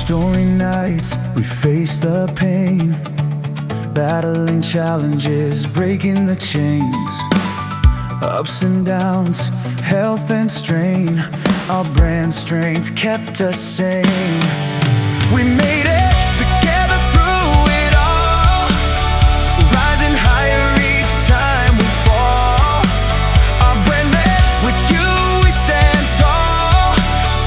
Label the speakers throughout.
Speaker 1: stormy nights, we face the pain, battling challenges, breaking the chains. Ups and downs, health and strain, our brand strength kept us sane. We made it together through it all, rising higher each time we fall. Our brand met with you, we stand tall,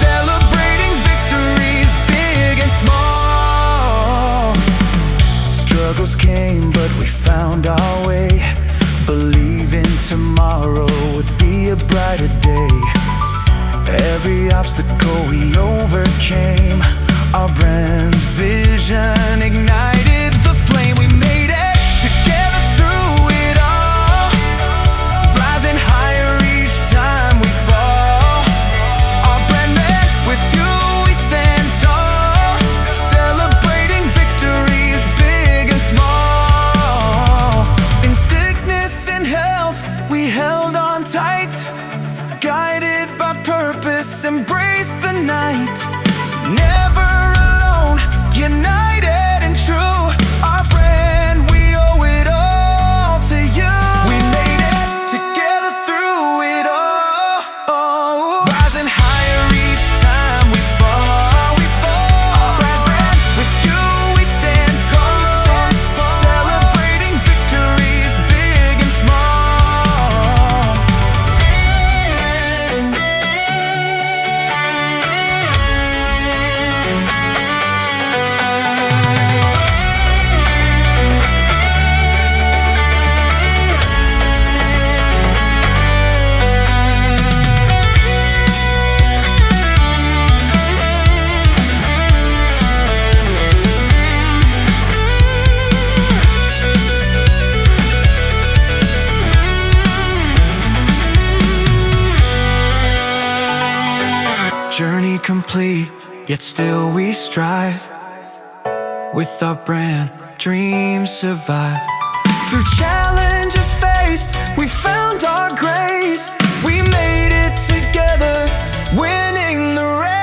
Speaker 1: celebrating victories big and small. Struggles came, but we found our way, believing tomorrow would be a brighter day. Every obstacle we overcame, our brand's vision ignited the flame. We made it together through it all, rising higher each time we fall. Our brand met with you, we stand tall, celebrating victories big and small. In sickness and health, we held on tight, guided by purpose, embraced the night. Never alone, united and true, our brand, we owe it all to you. We made it together through it all, rising higher each time we fall. Our brand, with you we stand tall, celebrating victories big and small. Journey complete, yet still we strive. With our brand, dreams survive. Through challenges faced, we found our grace. We made it together, winning the race.